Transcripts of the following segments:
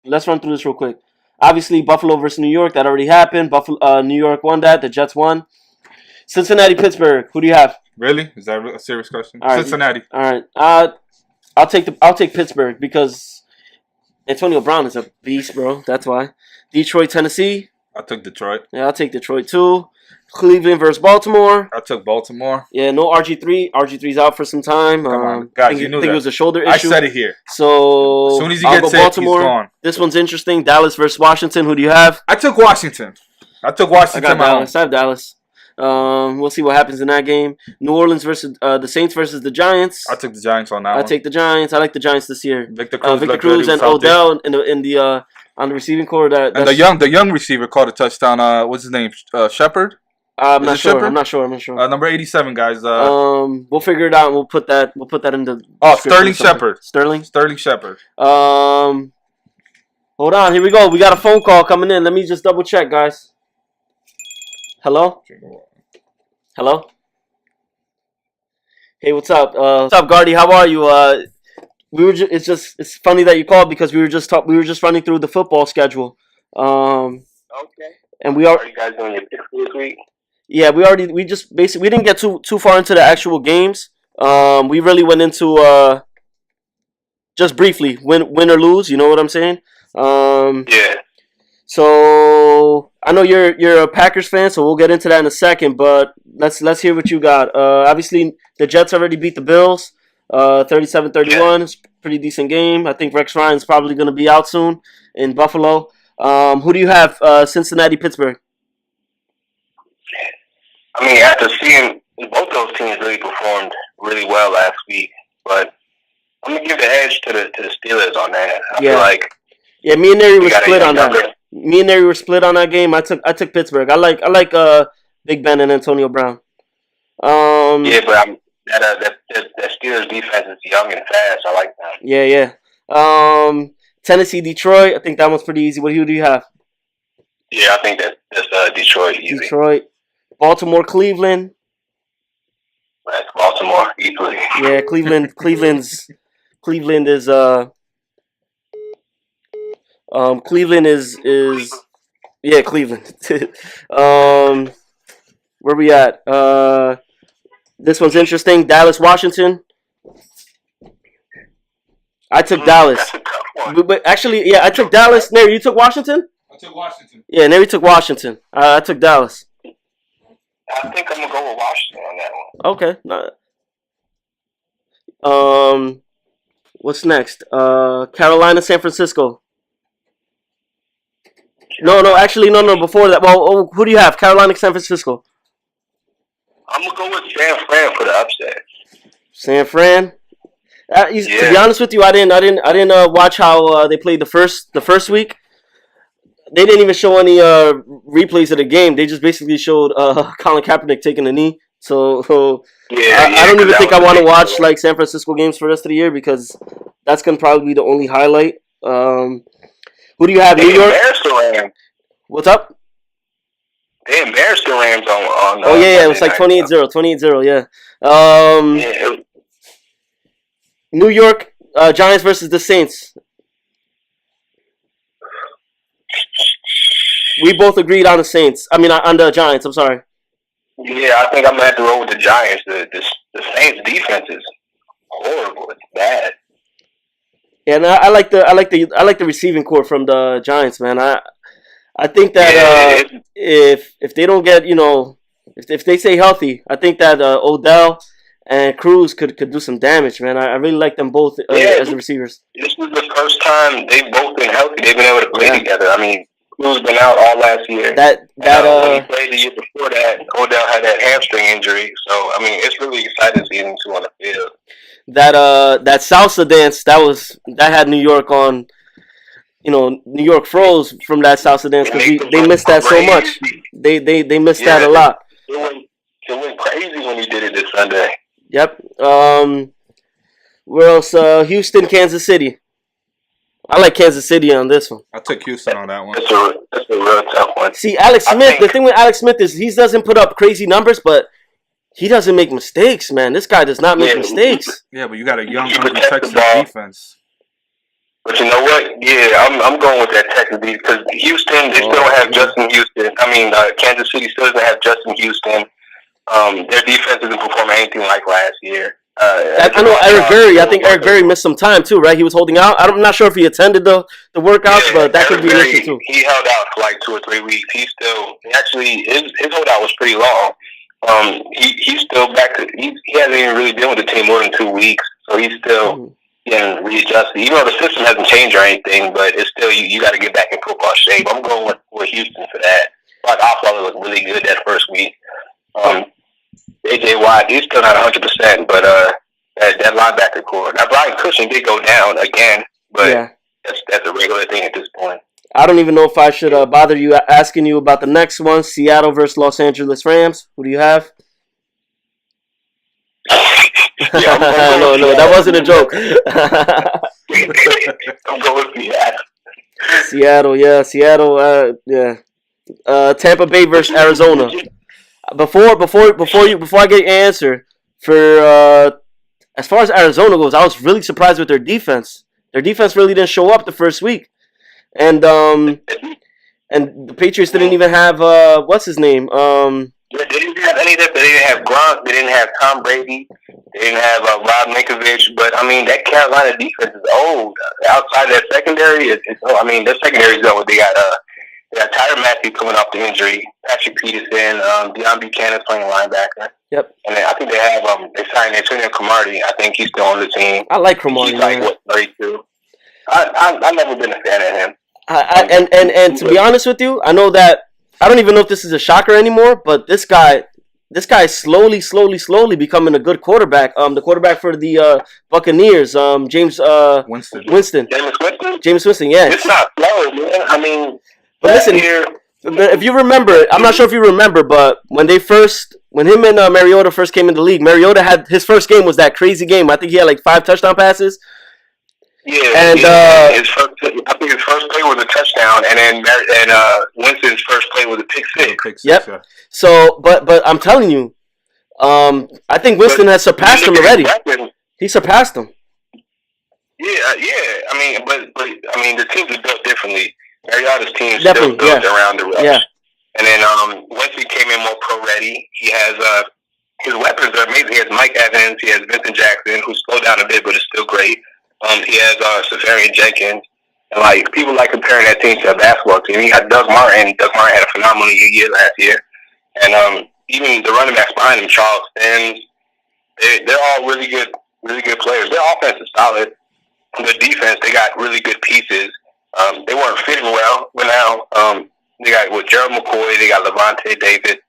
let's run through this real quick. Obviously, Buffalo versus New York. That already happened. New York won that. The Jets won. Cincinnati, Pittsburgh. Who do you have? Really? Is that a serious question? All right. Cincinnati. All right. I'll take Pittsburgh because Antonio Brown is a beast, bro. That's why. Detroit, Tennessee. I took Detroit. Yeah, I'll take Detroit too. Cleveland versus Baltimore. I took Baltimore. Yeah, no RG3. RG3's out for some time. Come on, guys, you knew that. I think it was a shoulder issue. I said it here. So as soon as he gets sick, Baltimore. He's gone. This one's interesting. Dallas versus Washington. Who do you have? I took Washington. I got Dallas. I have Dallas. We'll see what happens in that game. New Orleans versus the Saints versus the Giants. I took the Giants on that one. I take the Giants. I like the Giants this year. Victor Cruz and Odell in the on the receiving core. And the young receiver caught a touchdown. What's his name? Shepard. I'm not sure. Number 87, guys. We'll figure it out. And we'll put that in the. Sterling Shepard. Sterling Shepard. Hold on. Here we go. We got a phone call coming in. Let me just double check, guys. Hello. Hey, what's up? What's up, Gardy? How are you? It's funny that you called because we were just running through the football schedule. Okay. And are you guys doing your picks this week? Yeah, we didn't get too far into the actual games. We really went into just briefly win or lose. You know what I'm saying? Yeah. So I know you're a Packers fan, so we'll get into that in a second. But let's hear what you got. Obviously, the Jets already beat the Bills, 37-31. Yeah. It's a pretty decent game. I think Rex Ryan's probably going to be out soon in Buffalo. Who do you have? Cincinnati, Pittsburgh. I mean, after seeing both those teams really performed really well last week, but I'm gonna give the edge to the Steelers on that. I feel like me and Neri were split on that. Me and Neri were split on that game. I took Pittsburgh. I like Big Ben and Antonio Brown. Yeah, but that Steelers defense is young and fast. I like that. Yeah. Tennessee, Detroit. I think that one's pretty easy. Who do you have? Yeah, I think that's Detroit easy. Detroit. Baltimore, Cleveland. That's Baltimore easily. Yeah, Cleveland is Cleveland yeah, Cleveland. Where we at? This one's interesting. Dallas, Washington. I took Dallas. That's a tough one. But actually, yeah, I took Dallas. Neri, you took Washington? I took Washington. Yeah, Neri took Washington. I took Dallas. I think I'm gonna go with Washington on that one. Okay. What's next? Carolina, San Francisco. No. Actually, no. Before that, well, who do you have? Carolina, San Francisco. I'm gonna go with San Fran for the upset. San Fran. To be honest with you, I didn't watch how they played the first week. They didn't even show any replays of the game. They just basically showed Colin Kaepernick taking a knee. So I don't even think I want to watch like San Francisco games for the rest of the year because that's gonna probably be the only highlight. Who do you have? New York. Embarrassed the Rams. What's up? They embarrassed the Rams on. Oh yeah, it was like 28-0, yeah. New York Giants versus the Saints. We both agreed on the Saints. I mean, on the Giants. I'm sorry. Yeah, I think I'm gonna have to roll with the Giants. The Saints defense is horrible. It's bad. Yeah, and I like the receiving core from the Giants, man. I think that if they don't get if they stay healthy, I think that Odell and Cruz could do some damage, man. I really like them both as the receivers. This is the first time they've both been healthy. They've been able to play together. I mean, Cruz been out all last year. When he played the year before that, Odell had that hamstring injury. So I mean, it's really exciting to see them two on the field. That salsa dance that had New York on. New York froze from that salsa dance because they missed that so much. They missed that a lot. It went crazy when he did it this Sunday. Yep. Where else? Houston, Kansas City. I like Kansas City on this one. I took Houston on that one. That's a real tough one. See, Alex Smith. The thing with Alex Smith is he doesn't put up crazy numbers, but he doesn't make mistakes, man. This guy does not make mistakes. Yeah, but you got a young Texas defense. But you know what? Yeah, I'm going with that Texas because Houston, they still don't have Justin Houston. Kansas City still doesn't have Justin Houston. Their defense isn't performing anything like last year. I know Eric Berry. I think Eric Berry missed some time too, right? He was holding out. I'm not sure if he attended the workouts, but that could be an issue too. He held out for like 2 or 3 weeks. He's still his holdout was pretty long. He's still back. He hasn't even really been with the team more than 2 weeks, so he's still getting readjusted. Even though the system hasn't changed or anything, but it's still you got to get back in football shape. I'm going with Houston for that. Like Osweiler looked really good that first week. AJ Watt, he's still not 100%, but that linebacker core. Now Brian Cushing did go down again, but that's a regular thing at this point. I don't even know if I should bother you asking you about the next one, Seattle versus Los Angeles Rams. Who do you have? No, that wasn't a joke. I'm going with Seattle. Tampa Bay versus Arizona. Before I get your answer, for as far as Arizona goes, I was really surprised with their defense. Their defense really didn't show up the first week, and the Patriots didn't even have what's his name. They didn't have any of that. They didn't have Gronk. They didn't have Tom Brady. They didn't have Rob Ninkovich. But that Carolina defense is old. Outside that secondary, their secondary is old. They got Tyler Matthew coming off the injury. Patrick Peterson, Deion Buchanan playing linebacker. Yep. And I think they signed Antonio Cromartie. I think he's still on the team. I like Cromartie. He's like 32. I've never been a fan of him. And to be honest with you, I know that I don't even know if this is a shocker anymore, but this guy is slowly becoming a good quarterback. The quarterback for the Buccaneers, James Winston. James Winston, yeah. It's not slow, man. But listen, if you remember, I'm not sure if you remember, but when him and Mariota first came in the league, Mariota had his first game was that crazy game. I think he had like 5 touchdown passes. Yeah, and I think his first play was a touchdown, and then Winston's first play was a pick six. Yep. Yeah. So, but I'm telling you, I think Winston has surpassed him already. He surpassed him. Yeah. The teams are built differently. Mariota's team is still built around the rush. Yeah. And then Winston came in more pro-ready. He has his weapons are amazing. He has Mike Evans. He has Vincent Jackson, who's slowed down a bit, but is still great. He has Safarian Jenkins. And people like comparing that team to a basketball team. He got Doug Martin. Doug Martin had a phenomenal year last year. And even the running backs behind him, Charles Sims, they're all really good players. Their offense is solid. The defense, they got really good pieces. They weren't fitting well, but now they got Gerald McCoy, they got Levante David.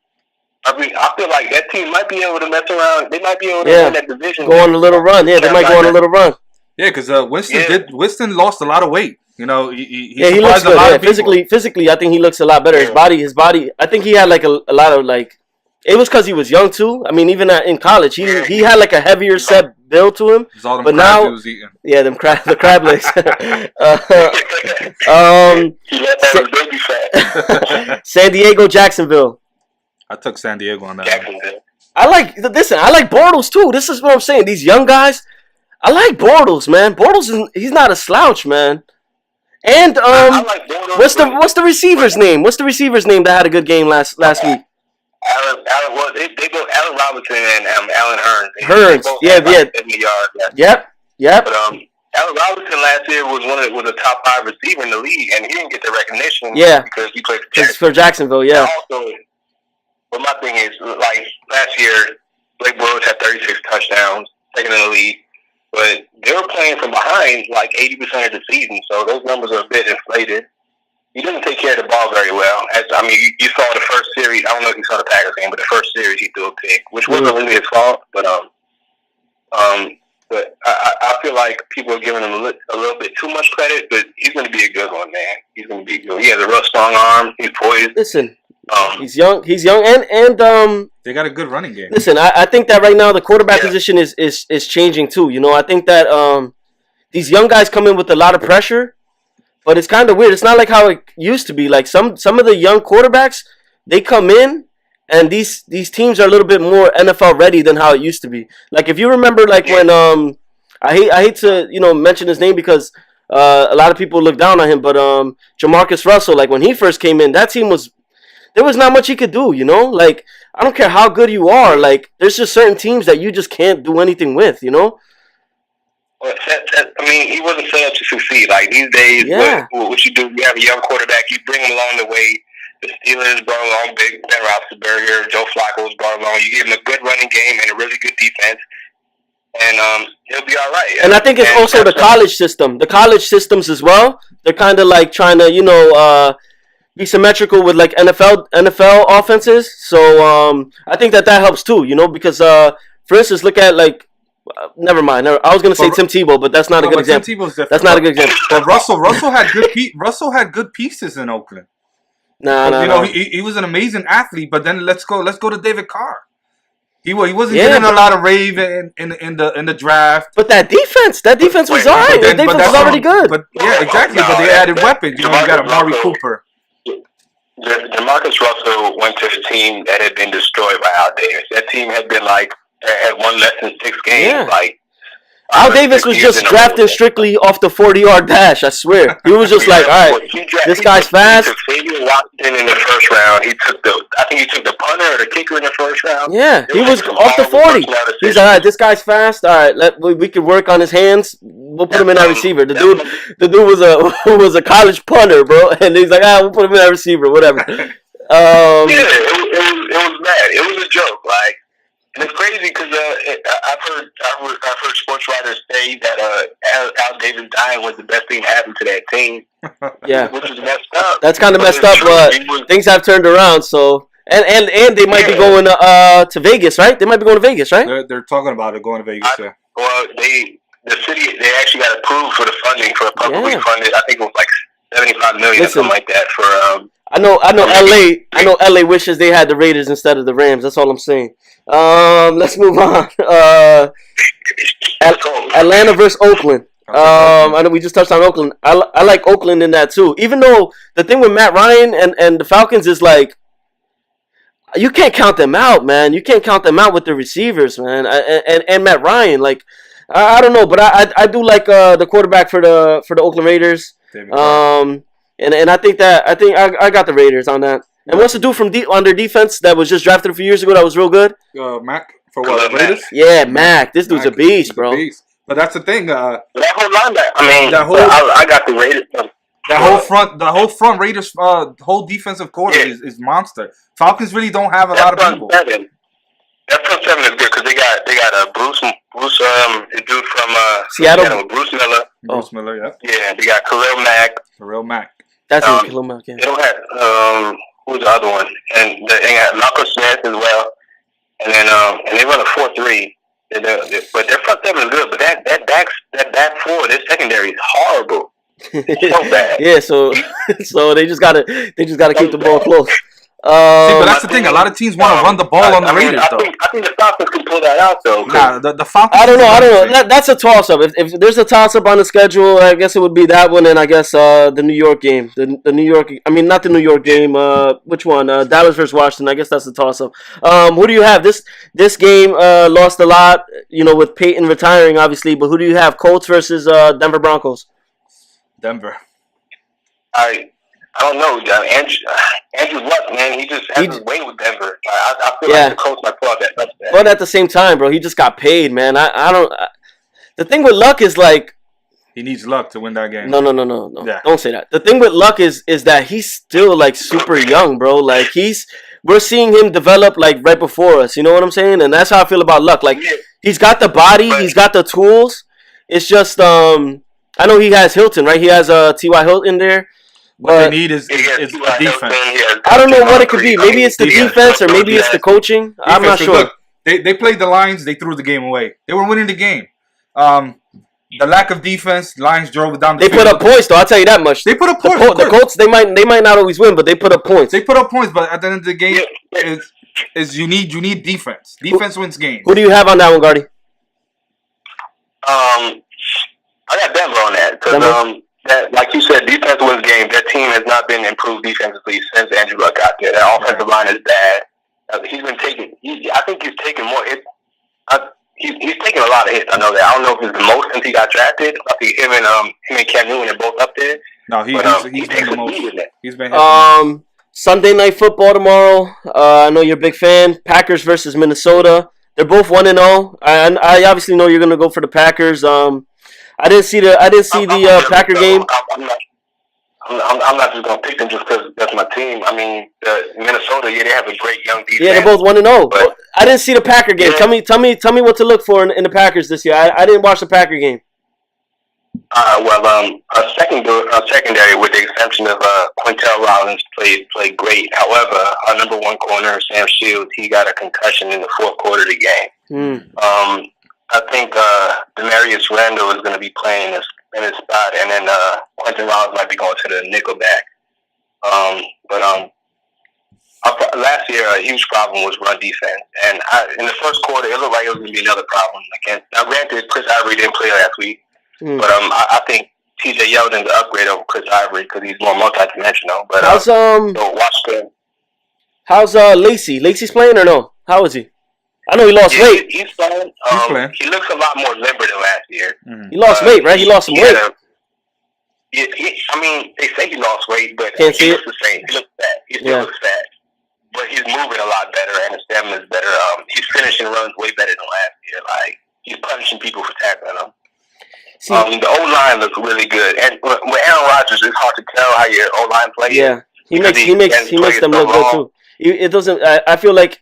I feel like that team might be able to mess around. They might be able to win that division. Go on a little run. Yeah, they might go on a little run. Yeah, because Winston lost a lot of weight. He looks good. Yeah, physically, I think he looks a lot better. Yeah. His body. I think he had like a lot of like. It was because he was young too. I mean, even in college, he had like a heavier set build to him. But now, he was eating. Yeah, the crab legs. San Diego, Jacksonville. I took San Diego on that. I like Bortles too. This is what I'm saying. These young guys, I like Bortles, man. He's not a slouch, man. And I like Bortles, what's the receiver's name? What's the receiver's name that had a good game last week? They go Allen Robinson and Allen Hearns. Hearns, yeah. Yep. But Allen Robinson last year was a top 5 receiver in the league, and he didn't get the recognition. Yeah, because he played for Jacksonville. Yeah. Also, but my thing is, like last year, Blake Bortles had 36 touchdowns, second in the league, but they were playing from behind like 80% of the season, so those numbers are a bit inflated. He doesn't take care of the ball very well. You saw the first series. I don't know if you saw the Packers game, but the first series he threw a pick, which wasn't really his fault. But I feel like people are giving him a little bit too much credit. But he's going to be a good one, man. He's going to be good. He has a real strong arm. He's poised. Listen, he's young, and they got a good running game. Listen, I think that right now the quarterback position is changing too. You know, I think that these young guys come in with a lot of pressure. But it's kind of weird. It's not like how it used to be. Like some of the young quarterbacks, they come in, and these teams are a little bit more NFL ready than how it used to be. Like if you remember, like when I hate to mention his name because A lot of people look down on him, but Jamarcus Russell, like when he first came in, that team was there was not much he could do. You know, like I don't care how good you are, like there's just certain teams that you just can't do anything with. You know. Well, I mean, he wasn't set up to succeed. Like these days, what you do, you have a young quarterback, you bring him along the way. The Steelers brought along Ben Roethlisberger, Joe Flacco was brought along. You give him a good running game and a really good defense, and he'll be all right. And I think it's also the college system. The college systems as well. They're kind of like trying to, be symmetrical with like NFL offenses. So I think that helps too. You know, because for instance, look at like. Never mind. I was gonna say Tim Tebow, but that's not a good example. Tim Tebow's different. That's not a good example. But Russell had good pieces in Oakland. No. He was an amazing athlete, but then let's go to David Carr. He wasn't getting a lot of rave in the draft. But that defense was alright. That defense was already good. But yeah, exactly. But they added weapons. You got Amari Cooper. Jamarcus Russell went to a team that had been destroyed by Al Davis. That team had been like had won less than 6 games. Yeah. Like Al Davis was just drafted strictly off the 40-yard dash. I swear, he was just like, all right, this guy's fast. He took Xavier Washington in the first round. I think he took the punter or the kicker in the first round. Yeah, he was off the 40. He's like, all right, this guy's fast. All right, we can work on his hands. We'll put him in our receiver. The dude was a college punter, bro, and he's like, we'll put him in our receiver, whatever. It was bad. It was a joke, like. And it's crazy because I've heard sports writers say that Al Davis dying was the best thing that happened to that team. Yeah, which is messed up. That's kind of messed up, but things have turned around. So and they might be going to Vegas, right? They might be going to Vegas, right? They're talking about it going to Vegas. Well, the city they actually got approved for the funding for a publicly funded. I think it was like $75 million or something like that for. I know LA wishes they had the Raiders instead of the Rams. That's all I'm saying. Let's move on. Atlanta versus Oakland. I know we just touched on Oakland. I like Oakland in that too. Even though the thing with Matt Ryan and the Falcons is like, you can't count them out, man. You can't count them out with the receivers, man. And Matt Ryan, like, I don't know, but I do like the quarterback for the Oakland Raiders. And I think I got the Raiders on that. And what's the dude from on their defense that was just drafted a few years ago that was real good? Mac for what? Raiders? Yeah, Mac. This dude's a beast, bro. But that's the thing. That whole linebacker. I got the Raiders. The whole front Raiders, whole defensive core is monster. Falcons really don't have a lot of people. That front 7 is good because they got Bruce, the dude from Seattle, Bruce Miller. Bruce Miller, yeah. Yeah, they got Khalil Mack. That's Khalil Mack. Yeah. They don't have who's the other one? And they got Malcolm Smith as well. And then and they run a 4-3. But their front 7 is good. But that back 4, their secondary is horrible. It's so bad. Yeah, so they just gotta keep the ball close. But that's the thing. A lot of teams want to run the ball on the Raiders, though. I think the Falcons can pull that out, though. Nah, the Falcons. I don't know. That's a toss-up. If there's a toss-up on the schedule, I guess it would be that one, and I guess the New York game. The New York. I mean, not the New York game. Which one? Dallas versus Washington. I guess that's the toss-up. Who do you have? This game lost a lot. With Peyton retiring, obviously. But who do you have? Colts versus Denver Broncos. Denver. I don't know, Andrew Luck, man. He just has his way with Denver. I feel like the Colts might pull out that touchdown. But at the same time, bro, he just got paid, man. I don't. The thing with Luck is like he needs luck to win that game. No. Yeah. Don't say that. The thing with Luck is that he's still like super young, bro. Like we're seeing him develop like right before us. You know what I'm saying? And that's how I feel about Luck. Like he's got the body, he's got the tools. It's just I know he has Hilton, right? He has T.Y. Hilton there. What they need is defense. I don't know what it could be. Maybe it's the defense or maybe it's the coaching. I'm not sure. Look, they played the Lions. They threw the game away. They were winning the game. The lack of defense, Lions drove it down the field. They put up points, though. I'll tell you that much. They put up points. The Colts, they might not always win, but they put up points. They put up points, but at the end of the game, is you need defense. Defense wins games. Who do you have on that one, Gardy? I got Denver on that because that, like you said, defense wins games. That team has not been improved defensively since Andrew Luck got there. That offensive line is bad. He's been taking. I think he's taken more hits. he's taking a lot of hits. I know that. I don't know if it's the most since he got drafted. I think him and Cam Newton are both up there. No, he's been the most. He's been Sunday Night Football tomorrow. I know you're a big fan. Packers versus Minnesota. They're both 1-0. I obviously know you're gonna go for the Packers. I didn't see the Packer game. I'm not just gonna pick them just because that's my team. I mean, Minnesota, they have a great young defense. Yeah, they're both 1-0. I didn't see the Packer game. Yeah. Tell me what to look for in the Packers this year. I didn't watch the Packer game. Our secondary, with the exception of Quintel Rollins, played great. However, our number one corner, Sam Shields, he got a concussion in the fourth quarter of the game. I think Demarius Randall is going to be playing in his spot, and then Quintel Rollins might be going to the nickelback. Last year, a huge problem was run defense, and in the first quarter, it looked like it was going to be another problem. Now, granted, Chris Ivory didn't play last week. But I think T.J. Yeldon's an upgrade over Chris Ivory because he's more multi-dimensional. But how's Lacey? Lacey's playing or no? How is he? I know he lost weight. He's playing. He looks a lot more limber than last year. Mm-hmm. He lost weight, right? He lost some weight. I mean, they say he lost weight, but he looks the same. He looks fat. He still looks fat. But he's moving a lot better, and his stamina is better. He's finishing runs way better than last year. Like, he's punishing people for tackling him. The O-line looks really good, and with Aaron Rodgers, it's hard to tell how your O-line plays. Yeah, he makes them look good too. It doesn't. I feel like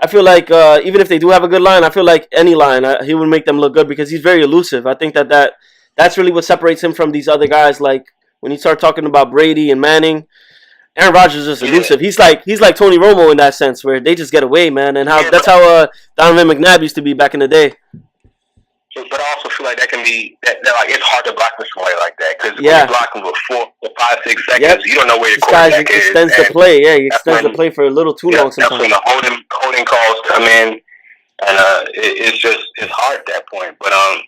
even if they do have a good line, I feel like any line he would make them look good because he's very elusive. I think that's really what separates him from these other guys. Like when you start talking about Brady and Manning, Aaron Rodgers is elusive. He's like Tony Romo in that sense, where they just get away, man. And that's how Donovan McNabb used to be back in the day. But I also feel like that can be that like it's hard to block with somebody like that because when you block him for 4 to 5, 6 seconds, you don't know where your quarterback is. Extends the play, he extends the play for a little too long sometimes. That's when the holding calls come in, and it's hard at that point. But I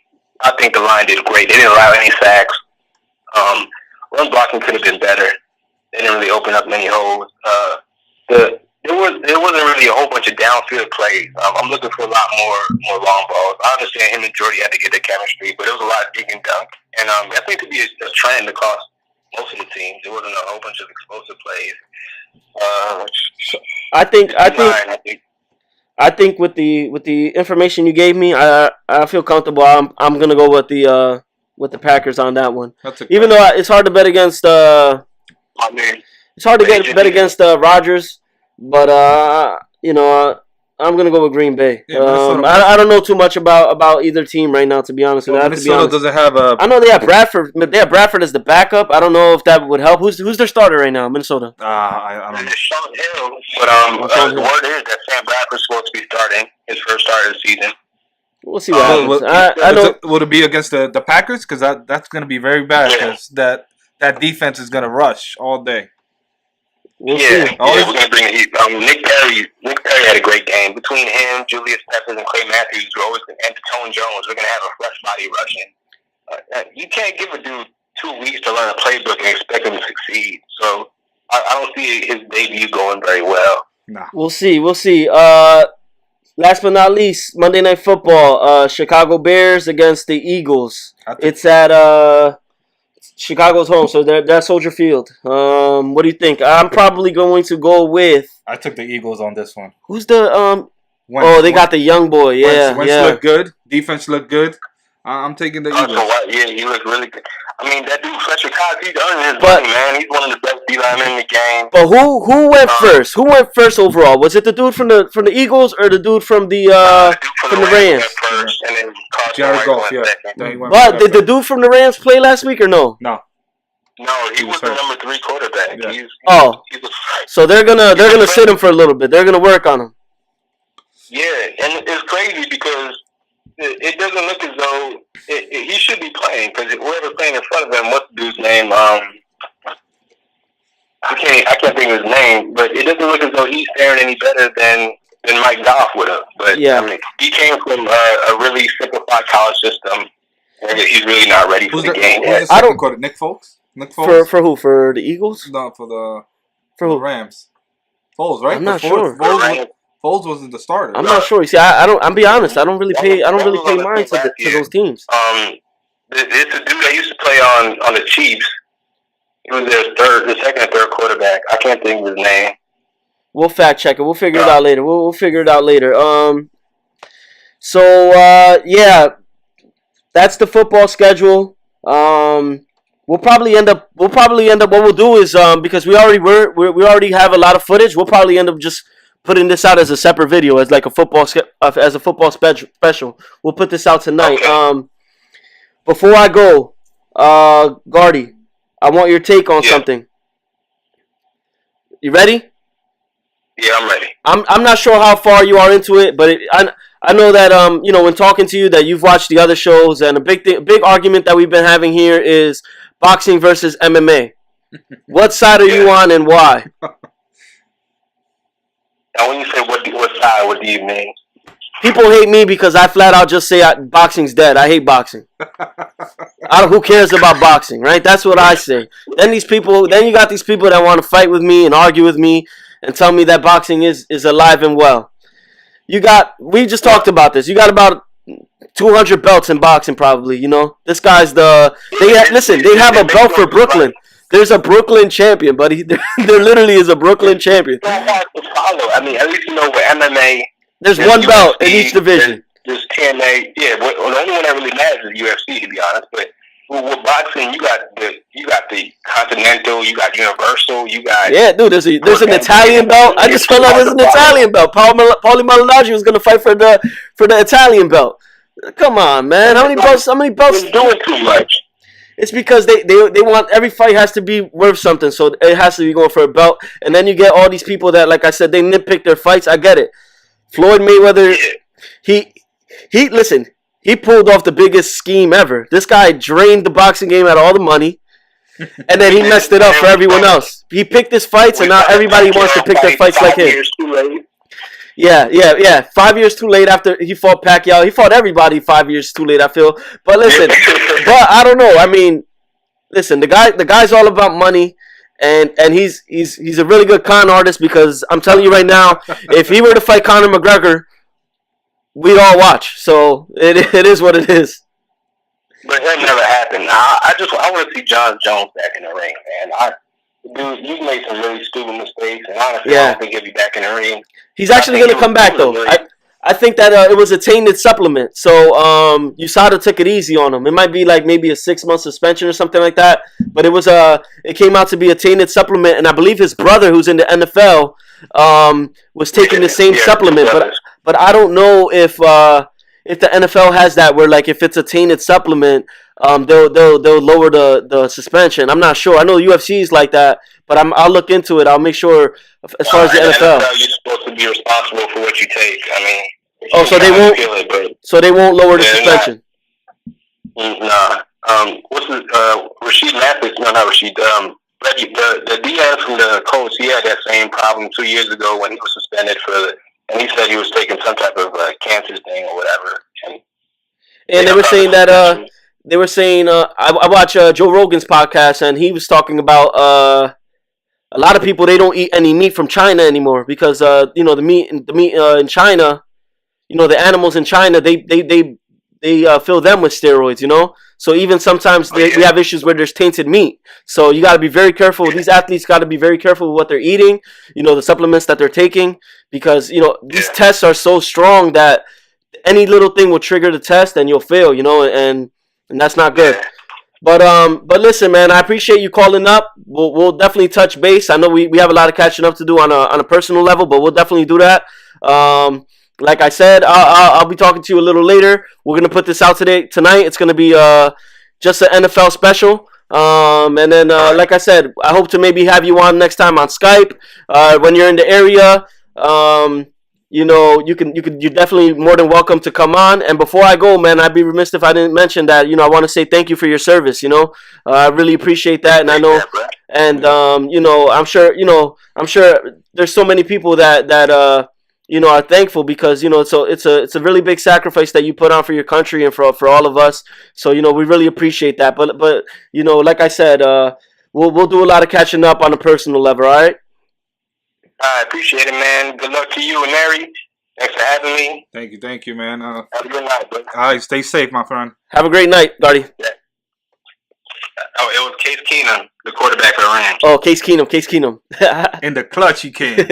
think the line did great. They didn't allow any sacks. Run blocking could have been better. They didn't really open up many holes. There wasn't really a whole bunch of downfield plays. I'm looking for a lot more long balls. I understand him and Jordy had to get their chemistry, but it was a lot of dig and dunk. And I think it could be a trend across most of the teams. There wasn't a whole bunch of explosive plays. I think with the information you gave me, I feel comfortable. I'm gonna go with the Packers on that one. Even though it's hard to bet against Rodgers. But I'm gonna go with Green Bay. I don't know too much about either team right now, to be honest. Minnesota doesn't have a. I know they have Bradford. They have Bradford as the backup. I don't know if that would help. Who's their starter right now, Minnesota? I don't know. Sean Hill. But the word is that Sam Bradford's supposed to be starting his first start of the season. We'll see what happens. Would it be against the Packers? Because that's going to be very bad. Because that defense is going to rush all day. We're going to bring the heat. Nick Perry had a great game. Between him, Julius Peppers, and Clay Matthews, and Tone Jones, we're going to have a fresh body rushing. You can't give a dude 2 weeks to learn a playbook and expect him to succeed. So I don't see his debut going very well. Nah. We'll see. Last but not least, Monday Night Football. Chicago Bears against the Eagles. It's at Chicago's home, so they're at Soldier Field. What do you think? I'm probably going to go with. I took the Eagles on this one. Who's the Wentz, got the young boy. Yeah, Wentz looked good. Defense looked good. I'm taking the Eagles. He looked really good. I mean, that dude Fletcher Cox, he's earning his money, man. He's one of the best D-linemen in the game. But who went first? Who went first overall? Was it the dude from the Eagles or the dude from the Rams? First, and then Jared Goff, But did the dude from the Rams play last week or no? No, he was the number 3 quarterback. Yeah. So they're gonna sit him for a little bit. They're gonna work on him. Yeah, and it's crazy because it doesn't look as though he should be playing because whoever's playing in front of him, what's the dude's name? I can't think of his name, but it doesn't look as though he's faring any better than Mike Goff would have. But I mean, he came from a really simplified college system, and he's really not ready for the game yet. I don't quote it. Nick Foles. For who? For the Eagles? No, for who? The Rams. Foles, right? I'm not sure. Foles wasn't the starter. I'm not sure. You see, I don't. I'm be honest. I don't really pay mind to those teams. It's a dude that used to play on the Chiefs. He was the second or third quarterback. I can't think of his name. We'll fact check it. We'll figure it out later. We'll figure it out later. Yeah, that's the football schedule. We'll probably end up. What we'll do is because we already have a lot of footage. We'll probably end up just putting this out as a separate video, as like a football special. We'll put this out tonight. Okay. Before I go, Gardy, I want your take on something. You ready? Yeah, I'm ready. I'm not sure how far you are into it, but I know that when talking to you that you've watched the other shows, and a big argument that we've been having here is boxing versus MMA. What side are you on and why? Now, when you say what side, what do you mean? People hate me because I flat out just say boxing's dead. I hate boxing. Who cares about boxing, right? That's what I say. Then you got these people that want to fight with me and argue with me and tell me that boxing is alive and well. We just talked about this. You got about 200 belts in boxing, probably. This guy's they have a belt for Brooklyn. There's a Brooklyn champion, buddy. There literally is a Brooklyn champion. It's so hard to follow. I mean, at least with MMA. There's one belt in each division. There's TNA. Yeah, the only one that really matters is UFC, to be honest. But with boxing, you got the Continental, you got Universal, you got dude. There's an Italian belt. I just found out there's an Italian belt. Paulie Malignaggi was gonna fight for the Italian belt. Come on, man. How many belts? It's doing too much. It's because they want every fight has to be worth something, so it has to be going for a belt. And then you get all these people that, like I said, they nitpick their fights. I get it. Floyd Mayweather, he pulled off the biggest scheme ever. This guy drained the boxing game out of all the money, and then he messed it up for everyone else. He picked his fights, and now everybody wants to pick their fights like him. Yeah. 5 years too late after he fought Pacquiao. He fought everybody 5 years too late, I feel. But listen, but I don't know. I mean, listen, the guy's all about money. And he's a really good con artist, because I'm telling you right now, if he were to fight Conor McGregor, we'd all watch. So it is what it is. But that never happened. I want to see John Jones back in the ring, man. Dude, you made some really stupid mistakes, and honestly, I don't think he'll be back in the ring. He's actually going to come back, though. I think that it was a tainted supplement. So USADA took it easy on him. It might be like maybe a 6-month suspension or something like that. But it came out to be a tainted supplement, and I believe his brother, who's in the NFL, was taking the same supplement. But I don't know if the NFL has that, where like if it's a tainted supplement, they'll lower the suspension. I'm not sure. I know UFC is like that, but I'll look into it. I'll make sure. As far as the NFL, you're supposed to be responsible for what you take. I mean, so they won't. So they won't lower the suspension. Nah. Rashid Mathis? No, not Rashid. The DN from the Colts, he had that same problem 2 years ago when he was suspended and he said he was taking some type of cancer thing or whatever. And they were saying that I watch Joe Rogan's podcast, and he was talking about a lot of people, they don't eat any meat from China anymore because the meat in China, the animals in China, they fill them with steroids, So even sometimes we have issues where there's tainted meat. So you got to be very careful. These athletes got to be very careful with what they're eating, the supplements that they're taking, because these tests are so strong that any little thing will trigger the test and you'll fail, and that's not good. Yeah. But listen, man, I appreciate you calling up. We'll definitely touch base. I know we have a lot of catching up to do on a personal level, but we'll definitely do that. Like I said, I'll be talking to you a little later. We're gonna put this out tonight. It's gonna be just an NFL special. And then like I said, I hope to maybe have you on next time on Skype when you're in the area. You're definitely more than welcome to come on. And before I go, man, I'd be remiss if I didn't mention that, I want to say thank you for your service. I really appreciate that. And I know, and, I'm sure there's so many people that are thankful because, so it's a really big sacrifice that you put on for your country and for all of us. So, we really appreciate that. But, like I said, we'll do a lot of catching up on a personal level. All right. I appreciate it, man. Good luck to you and Mary. Thanks for having me. Thank you, man. Have a good night, bro. All right, stay safe, my friend. Have a great night, Gardy. Yeah. Oh, it was Case Keenum, the quarterback for the Rams. Oh, Case Keenum. In the clutch, he came. All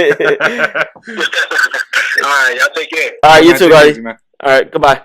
right, y'all take care. All right, you too, Gardy. Easy, man. All right, goodbye.